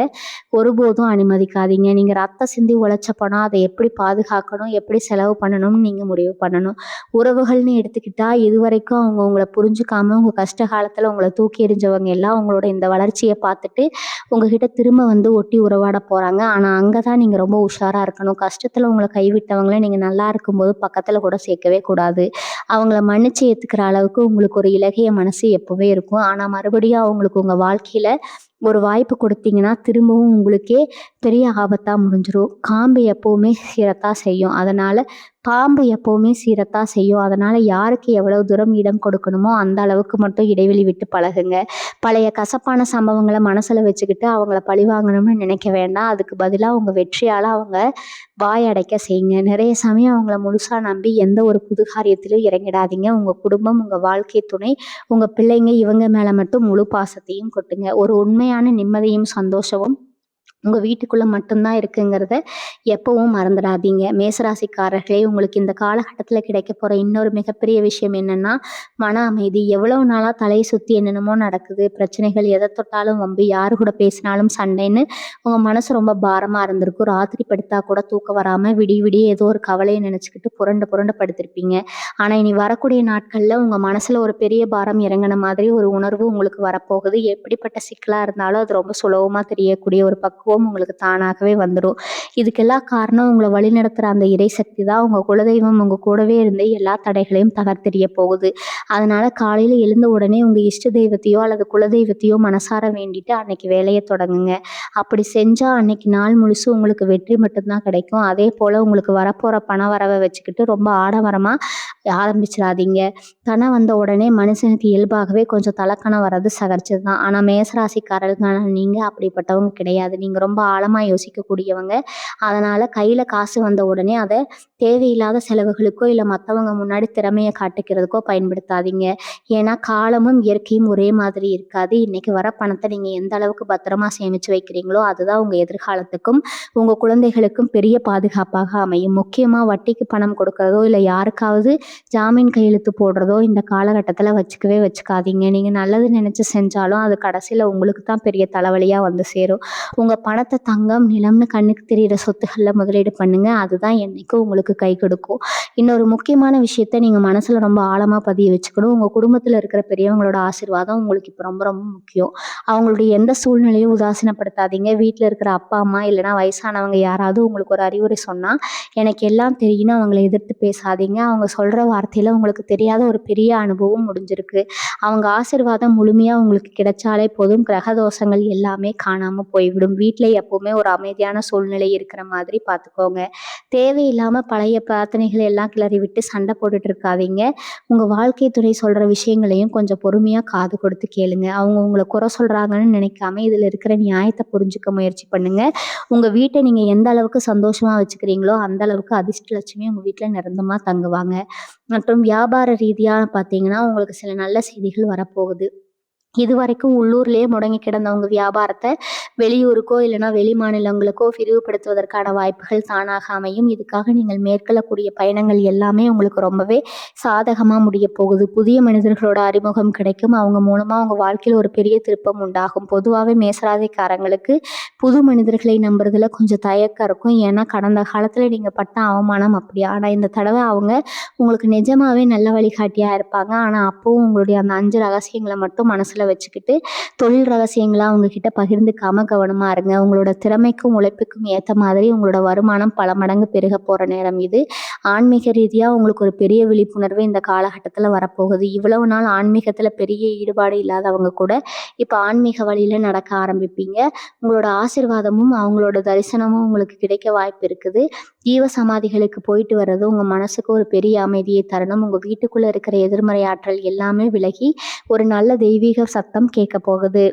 ஒருபோதும் அனுமதிக்காதீங்க. நீங்க ரத்தம் சிந்தி உழைச்ச பணம், அதை எப்படி பாதுகாக்கணும், எப்படி செலவு பண்ணணும்னு நீங்க முடிவு பண்ணணும். உறவுகள்னு எடுத்துக்கிட்டா இதுவரைக்கும் அவங்க உங்களை புரிஞ்சுக்காம உங்க கஷ்ட காலத்துல உங்களை தூக்கி எறிஞ்சவங்க எல்லாம் உங்களோட இந்த வளர்ச்சியை பார்த்துட்டு உங்ககிட்ட திரும்ப வந்து ஒட்டி உறவாட போறாங்க. ஆனா அங்கதான் நீங்க ரொம்ப உஷாரா இருக்கணும். கஷ்டத்துல உங்களை கைவிட்டவங்கள நீங்க நல்லா இருக்கும்போது பக்கத்துல கூட சேர்க்கவே கூடாது. அவங்கள மன்னிச்சு ஏத்துக்கிற அளவுக்கு உங்களுக்கு ஒரு இளகிய மனசு எப்பவுமே இருக்கும். ஆனா மறுபடியும் அவங்களுக்கு உங்க வாழ்க்கையில ஒரு வாய்ப்பு கொடுத்தீங்கன்னா திரும்பவும் உங்களுக்கே பெரிய ஆபத்தா முடிஞ்சிரும். காம்பு எப்பவுமே சீரத்தான் செய்யும். பாம்பு எப்பவுமே சீரத்தான் செய்யும். அதனால யாருக்கு எவ்வளவு தூரம் இடம் கொடுக்கணுமோ அந்த அளவுக்கு மட்டும் இடைவெளி விட்டு பழகுங்க. பழைய கசப்பான சம்பவங்களை மனசுல வச்சுக்கிட்டு அவங்கள பழிவாங்கணும்னு நினைக்க வேண்டாம். அதுக்கு பதிலா உங்க வெற்றியால அவங்க வாய் அடைக்க செய்யுங்க. நிறைய சமயம் அவங்கள முழுசா நம்பி எந்த ஒரு புது காரியத்திலும் இறங்கிடாதீங்க. உங்க குடும்பம், உங்க வாழ்க்கை துணை, உங்க பிள்ளைங்க இவங்க மேல மட்டும் முழு பாசத்தையும் கொட்டுங்க. ஒரு உண்மையான நிம்மதியும் சந்தோஷமும் உங்க வீட்டுக்குள்ள மட்டும்தான் இருக்குங்கிறத எப்பவும் மறந்துடாதீங்க. மேசராசிக்காரர்களே, உங்களுக்கு இந்த காலகட்டத்துல கிடைக்க போற இன்னொரு மிகப்பெரிய விஷயம் என்னன்னா, மன அமைதி. எவ்வளவு நாளா தலையை சுத்தி என்னென்னமோ நடக்குது, பிரச்சனைகள், எதை தொட்டாலும் வம்பு, யாரு கூட பேசினாலும் சண்டைன்னு உங்க மனசு ரொம்ப பாரமா இருந்திருக்கும். ராத்திரி படுத்தா கூட தூக்கம் வராம விடிய விடிய ஏதோ ஒரு கவலையை நினைச்சுக்கிட்டு புரண்டு புரண்டு படுத்திருப்பீங்க. ஆனா இனி வரக்கூடிய நாட்கள்ல உங்க மனசுல ஒரு பெரிய பாரம் இறங்கின மாதிரி ஒரு உணர்வு உங்களுக்கு வரப்போகுது. எப்படிப்பட்ட சிக்கலா இருந்தாலும் அது ரொம்ப சுலபமா தெரியக்கூடிய ஒரு பக்குவம் உங்களுக்கு தானாகவே வந்துடும். இதுக்கெல்லாம் காரணம் உங்களை வழிநடத்துற அந்த இறைசக்தி தான். உங்க குலதெய்வம் உங்க கூடவே இருந்து எல்லா தடைகளையும் தகர்த்தெறிய போகுது. அதனால காலையில எழுந்த உடனே உங்க இஷ்ட தெய்வத்தையோ அல்லது குலதெய்வத்தையோ மனசார வேண்டிட்டு அன்னைக்கு வேலையை தொடங்குங்க. அப்படி செஞ்சா அன்னைக்கு நாள் முழுசு உங்களுக்கு வெற்றி மட்டும்தான் கிடைக்கும். அதே போல உங்களுக்கு வரப்போற பண வரவை வச்சுக்கிட்டு ரொம்ப ஆடம்பரமா ஆரம்பிச்சிடாதீங்க. கணம் வந்த உடனே மனுஷனுக்கு இயல்பாகவே கொஞ்சம் தலக்கணம் வர்றது சகஜம் தான். ஆனா மேசராசிக்காரர்களான நீங்க அப்படிப்பட்டவங்க கிடையாது. நீங்க ரொம்ப ஆழமா யோசிக்கக்கூடியவங்க. அதனால கையில காசு வந்த உடனே அதை தேவையில்லாத செலவுகளுக்கோ இல்ல மத்தவங்க முன்னாடி திறமையை காட்டிக்கிறதுக்கோ பயன்படுத்தாதீங்க. ஏன்னா காலமும் இயற்கையும் ஒரே மாதிரி இருக்காது. இன்னைக்கு வர பணத்தை நீங்க எந்த அளவுக்கு பத்திரமா சேமிச்சு வைக்கிறீங்களோ அதுதான் உங்க எதிர்காலத்துக்கும் உங்க குழந்தைகளுக்கும் பெரிய பாதுகாப்பாக அமையும். முக்கியமா வட்டிக்கு பணம் கொடுக்கறதோ இல்ல யாருக்காவது ஜாமீன் கையெழுத்து போடுறதோ இந்த காலகட்டத்துல வச்சுக்காதீங்க. நீங்க நல்லது நினைச்சு செஞ்சாலும் அது கடைசியில உங்களுக்கு தான் பெரிய தலைவலியா வந்து சேரும். உங்க பணத்தை தங்கம், நிலம்னு கண்ணுக்கு தெரியிற சொத்துக்கள்ல முதலீடு பண்ணுங்க. அதுதான் என்னைக்கும் உங்களுக்கு கை கொடுக்கும். இன்னொரு முக்கியமான விஷயத்த நீங்க மனசுல ரொம்ப ஆழமா பதிய வச்சுக்கணும். உங்க குடும்பத்துல இருக்கிற பெரியவங்களோட ஆசீர்வாதம் உங்களுக்கு இப்ப ரொம்ப ரொம்ப முக்கியம். அவங்களுடைய எந்த சூழ்நிலையும் உதாசீனப்படுத்தாதீங்க. வீட்டுல இருக்கிற அப்பா அம்மா இல்லைன்னா வயசானவங்க யாராவது உங்களுக்கு ஒரு அறிவுரை சொன்னா எனக்கு எல்லாம் தெரியும்னு அவங்கள எதிர்த்து பேசாதீங்க. அவங்க சொல்ற வார்த்தையில உங்களுக்கு தெரியாத ஒரு பெரிய அனுபவம் முடிஞ்சிருக்கு. அவங்க ஆசீர்வாதம் முழுமையா உங்களுக்கு கிடைச்சாலே போதும். கிரக தோஷங்கள் எல்லாமே காணாம போய்விடும். வீட்டுல எப்பவுமே ஒரு அமைதியான சூழ்நிலை இருக்கிற மாதிரி பார்த்துக்கோங்க. தேவையில்லாம பழைய பிரார்த்தனைகள் எல்லாம் கிளறி விட்டு சண்டை போட்டுட்டு இருக்காதீங்க. உங்க வாழ்க்கை துணை சொல்ற விஷயங்களையும் கொஞ்சம் பொறுமையா காது கொடுத்து கேளுங்க. அவங்க உங்களை குறை சொல்றாங்கன்னு நினைக்காம இதுல இருக்கிற நியாயத்தை புரிஞ்சுக்க முயற்சி பண்ணுங்க. உங்க வீட்டை நீங்க எந்த அளவுக்கு சந்தோஷமா வச்சுக்கிறீங்களோ அந்த அளவுக்கு அதிர்ஷ்ட லட்சுமி உங்க வீட்டுல நிரந்தரமா தங்குவாங்க. மற்றும் வியாபார ரீதியா பார்த்தீங்கன்னா உங்களுக்கு சில நல்ல செய்திகள் வரப்போகுது. இதுவரைக்கும் உள்ளூர்லயே முடங்கி கிடந்த உங்க வியாபாரத்த வெளியூருக்கோ இல்லைன்னா வெளி மாநிலங்களுக்கோ விரிவுபடுத்துவதற்கான வாய்ப்புகள் தானாக அமையும். இதுக்காக நீங்கள் மேற்கொள்ளக்கூடிய பயணங்கள் எல்லாமே உங்களுக்கு ரொம்பவே சாதகமா முடியப் போகுது. புதிய மனிதர்களோட அறிமுகம் கிடைக்கும். அவங்க மூலமா உங்க வாழ்க்கையில ஒரு பெரிய திருப்பம் உண்டாகும். பொதுவாவே மேசராசிக்காரங்களுக்கு புது மனிதர்களை நம்புறதுல கொஞ்சம் தயக்கம் இருக்கும். ஏன்னா கடந்த காலத்துல நீங்க பட்ட அவமானம் அப்படி. ஆனா இந்த தடவை அவங்க உங்களுக்கு நிஜமாவே நல்ல வழிகாட்டியா இருப்பாங்க. ஆனா அப்பவும் உங்களுடைய அந்த 5 ரகசியங்களை மட்டும் மனசுல வச்சுக்கிட்டு தொழில் ரகசியங்களா அவங்க கிட்ட பகிர்ந்துக்காம கவனமா இருங்க. உங்களோட திறமைக்கும் உழைப்புக்கும் ஏத்த மாதிரி உங்களோட வருமானம் பல மடங்கு பெருக போற நேரம் இது. ஆன்மீக ரீதியா உங்களுக்கு ஒரு பெரிய விழிப்புணர்வு இந்த காலகட்டத்துல வரப்போகுது. இவ்வளவு நாள் ஆன்மீகத்துல பெரிய ஈடுபாடு இல்லாதவங்க கூட இப்ப ஆன்மீக வழியில நடக்க ஆரம்பிப்பீங்க. உங்களோட ஆசீர்வாதமும் அவங்களோட தரிசனமும் உங்களுக்கு கிடைக்க வாய்ப்பு இருக்குது. ஜீவ சமாதிகளுக்கு போயிட்டு வர்றது உங்க மனசுக்கு ஒரு பெரிய அமைதியை தரணும். உங்க வீட்டுக்குள்ள இருக்கிற எதிர்மறை ஆற்றல் எல்லாமே விலகி ஒரு நல்ல தெய்வீக சத்தம் கேட்க போகுது.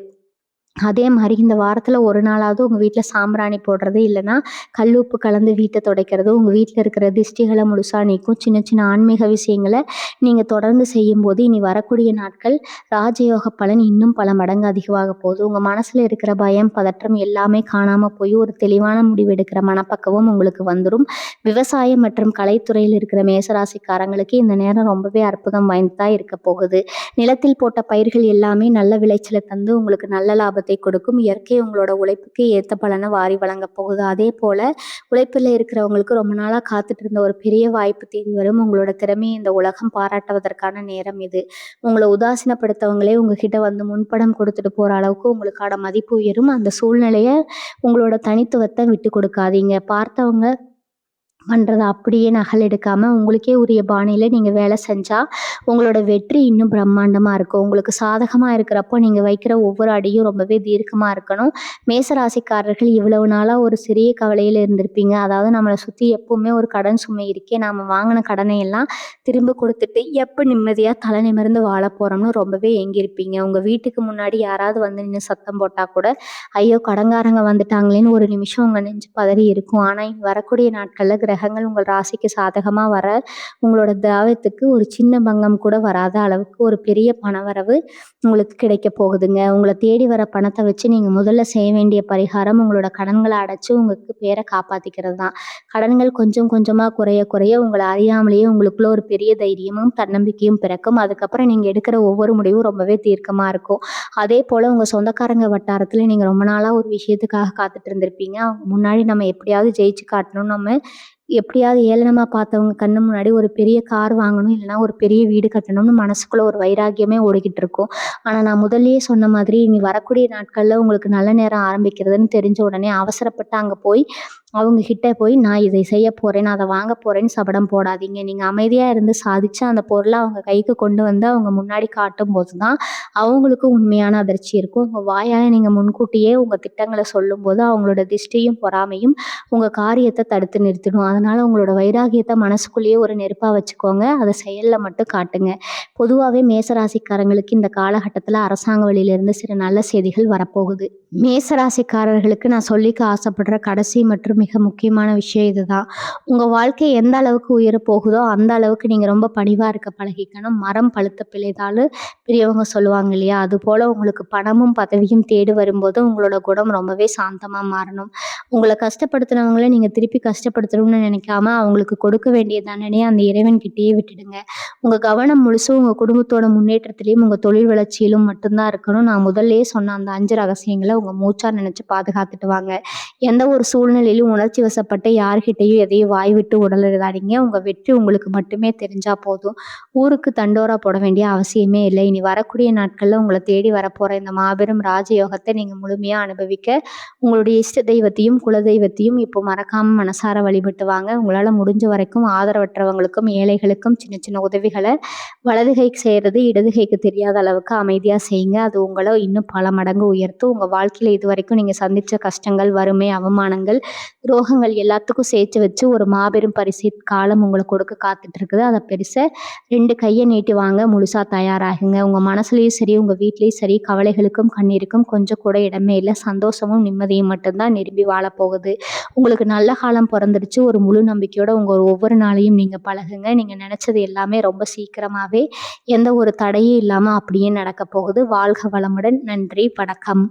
அதே மாதிரி இந்த வாரத்தில் ஒரு நாளாவது உங்கள் வீட்டில் சாம்பிராணி போடுறது இல்லைன்னா கல்லுப்பு கலந்து வீட்டை துடைக்கிறது உங்கள் வீட்டில் இருக்கிற திஷ்டிகளை முழுசாக நீக்கும். சின்ன சின்ன ஆன்மீக விஷயங்களை நீங்கள் தொடர்ந்து செய்யும்போது இனி வரக்கூடிய நாட்கள் ராஜயோக பலன் இன்னும் பல மடங்கு அதிகமாக போகுது. உங்கள் மனசில் இருக்கிற பயம் பதற்றம் எல்லாமே காணாமல் போய் ஒரு தெளிவான முடிவு எடுக்கிற மனப்பக்குவம் உங்களுக்கு வந்துடும். விவசாயம் மற்றும் கலைத்துறையில் இருக்கிற மேசராசிக்காரங்களுக்கு இந்த நேரம் ரொம்பவே அற்புதம் வாய்ந்ததாக இருக்க போகுது. நிலத்தில் போட்ட பயிர்கள் எல்லாமே நல்ல விளைச்சலை தந்து உங்களுக்கு நல்ல லாபத்தை கொடுக்கும். இயற்கை உங்களோட உழைப்புக்கு ஏத்த பலனை வாரி வழங்க போகுது. அதே போல உழைப்பில் இருக்கிறவங்களுக்கு ரொம்ப நாளா காத்துட்டு இருந்த ஒரு பெரிய வாய்ப்பு தேடி வரும். உங்களோட திறமையை இந்த உலகம் பாராட்டுவதற்கான நேரம் இது. உங்களை உதாசீனப்படுத்தவங்களே உங்ககிட்ட வந்து முன்படம் கொடுத்துட்டு போற அளவுக்கு உங்களுக்கான மதிப்பு உயரும். அந்த சூழ்நிலைய உங்களோட தனித்துவத்தை விட்டு கொடுக்காதீங்க. பார்த்தவங்க பண்றத அப்படியே நகல் எடுக்காம உங்களுக்கே உரிய பாணியில நீங்க வேலை செஞ்சா உங்களோட வெற்றி இன்னும் பிரம்மாண்டமா இருக்கும். உங்களுக்கு சாதகமா இருக்கிறப்போ நீங்க வைக்கிற ஒவ்வொரு அடியும் ரொம்பவே தீர்க்கமா இருக்கணும். மேசராசிக்காரர்கள் இவ்வளவு நாளா ஒரு சிறிய கவலையில இருந்திருப்பீங்க. அதாவது நம்மளை சுத்தி எப்பவுமே ஒரு கடன் சுமை இருக்கே, நாம வாங்கின கடனை எல்லாம் திரும்ப கொடுத்துட்டு எப்ப நிம்மதியா தலை நிமிர்ந்து வாழ போறோம்னு ரொம்பவே ஏங்கியிருப்பீங்க. உங்க வீட்டுக்கு முன்னாடி யாராவது வந்து நின்று சத்தம் போட்டா கூட ஐயோ கடங்காரங்க வந்துட்டாங்களேன்னு ஒரு நிமிஷம் உங்க நெஞ்சு பதறி இருக்கும். ஆனா வரக்கூடிய நாட்கள்ல கிரகங்கள் உங்கள் ராசிக்கு சாதகமா வர உங்களோட தாவத்துக்கு ஒரு சின்ன பங்கம் கூட வராத அளவுக்கு ஒரு பெரிய பணவரவு உங்களுக்கு கிடைக்க போகுதுங்க. உங்களை தேடி வர பணத்தை வச்சு நீங்க முதல்ல செய்ய வேண்டிய பரிகாரம் உங்களோட கடன்களை அடைச்சு உங்களுக்கு பேரை காப்பாத்திக்கிறது தான். கடன்கள் கொஞ்சம் கொஞ்சமா குறைய குறைய உங்களை அறியாமலேயே உங்களுக்குள்ள ஒரு பெரிய தைரியமும் தன்னம்பிக்கையும் பிறக்கும். அதுக்கப்புறம் நீங்க எடுக்கிற ஒவ்வொரு முடிவும் ரொம்பவே தீர்க்கமா இருக்கும். அதே போல உங்க சொந்தக்காரங்க வட்டாரத்துல நீங்க ரொம்ப நாளா ஒரு விஷயத்துக்காக காத்துட்டு இருந்திருப்பீங்க. அவங்க முன்னாடி நம்ம எப்படியாவது ஜெயிச்சு காட்டணும், நம்ம எப்படியாவது ஏளனமா பார்த்தவங்க கண்ணு முன்னாடி ஒரு பெரிய கார் வாங்கணும் இல்லைன்னா ஒரு பெரிய வீடு கட்டணும்னு மனசுக்குள்ள ஒரு வைராக்கியமே ஓடிக்கிட்டு இருக்கும். ஆனா நான் முதல்லயே சொன்ன மாதிரி இனி வரக்கூடிய நாட்கள்ல உங்களுக்கு நல்ல நேரம் ஆரம்பிக்கிறதுன்னு தெரிஞ்ச உடனே அவசரப்பட்டு அங்க போய் அவங்க கிட்ட போய் நான் இதை செய்ய போறேன், நான் அதை வாங்க போறேன்னு சபடம் போடாதீங்க. நீங்க அமைதியா இருந்து சாதிச்சு அந்த பொருளை அவங்க கைக்கு கொண்டு வந்து அவங்க முன்னாடி காட்டும் போதுதான் அவங்களுக்கு உண்மையான அதிர்ச்சி இருக்கும். உங்க வாயால நீங்க முன்கூட்டியே உங்க திட்டங்களை சொல்லும் போது அவங்களோட திஷ்டியும் பொறாமையும் உங்க காரியத்தை தடுத்து நிறுத்திடும். அதனால உங்களோட வைராகியத்தை மனசுக்குள்ளேயே ஒரு நெருப்பா வச்சுக்கோங்க. அதை செயல்ல மட்டும் காட்டுங்க. பொதுவாகவே மேசராசிக்காரங்களுக்கு இந்த காலகட்டத்தில் அரசாங்க வழியிலிருந்து சில நல்ல செய்திகள் வரப்போகுது. மேசராசிக்காரர்களுக்கு நான் சொல்லிக்க ஆசைப்படுற கடைசி மற்றும் மிக முக்கியமான விஷயம் இதுதான். உங்க வாழ்க்கை எந்த அளவுக்கு உயர போகுதோ அந்த அளவுக்கு நீங்க ரொம்ப பணிவா இருக்க பழகிக்கணும். மரம் பழுத்த பிள்ளைதாலும் பெரியவங்க சொல்லுவாங்க இல்லையா, அது போல உங்களுக்கு பணமும் பதவியும் தேடி வரும்போது உங்களோட குணம் ரொம்பவே சாந்தமா மாறணும். உங்களை கஷ்டப்படுத்தினவங்கள நீங்க திருப்பி கஷ்டப்படுத்தணும்னு நினைக்காம அவங்களுக்கு கொடுக்க வேண்டிய தண்டனையை அந்த இறைவன் கிட்டேயே விட்டுடுங்க. உங்க கவனம் முழுசும் உங்க குடும்பத்தோட முன்னேற்றத்திலையும் உங்க தொழில் வளர்ச்சியிலும் மட்டும்தான் இருக்கணும். நான் முதல்லயே சொன்ன அந்த 5 ரகசியங்களை உங்க மூச்சா நினைச்சு பாதுகாத்துட்டு வாங்க. எந்த ஒரு சூழ்நிலையிலும் உணர்ச்சி வசப்பட்டு யார்கிட்டையும் எதையும் வாய் விட்டு உடலிடாதீங்க. உங்க வெற்றி உங்களுக்கு மட்டுமே தெரிஞ்சா போதும். ஊருக்கு தண்டோரா போட வேண்டிய அவசியமே இல்லை. இனி வரக்கூடிய நாட்கள்ல உங்களை தேடி வரப்போற இந்த மாபெரும் ராஜயோகத்தை நீங்க முழுமையா அனுபவிக்க உங்களுடைய இஷ்ட தெய்வத்தையும் குலதெய்வத்தையும் இப்போ மறக்காம மனசார வழிபட்டு வாங்க. உங்களால முடிஞ்ச வரைக்கும் ஆதரவற்றவங்களுக்கும் ஏழைகளுக்கும் சின்ன சின்ன உதவிகளை வலது கைக்கு செய்யறது இடது கைக்கு தெரியாத அளவுக்கு அமைதியா செய்யுங்க. அது உங்களை இன்னும் பல மடங்கு உயர்த்தும். உங்க வாழ்க்கையில இது வரைக்கும் நீங்க சந்திச்ச கஷ்டங்கள், வறுமை, அவமானங்கள், துரோகங்கள் எல்லாத்துக்கும் சேர்த்து வச்சு ஒரு மாபெரும் பரிசு காலம் உங்கள கொடுக்க காத்துட்டு இருக்குது. அத பெருசா 2 கைய நீட்டி வாங்க, முழுசா தயாராகுங்க. உங்க மனசுலயும் சரி, உங்க வீட்லயும் சரி, கவலைகளுக்கும், கண்ணீருக்கும் கொஞ்சம் கூட இடமே இல்ல. சந்தோஷமும், நிம்மதியும் மட்டும் தான் நிரம்பி வாழப்போகுது. உங்களுக்கு நல்ல காலம் பொறந்துடுச்சு. ஒரு முழு நம்பிக்கையோட உங்க ஒவ்வொரு நாளையும் நீங்க பழகுங்க. நீங்க நெனச்சது எல்லாமே ரொம்ப சீக்கிரமாவே எந்த ஒரு தடையும் இல்லாம அப்படியே நடக்கப் போகுது. வாழ்க வளமுடன். நன்றி. வணக்கம்.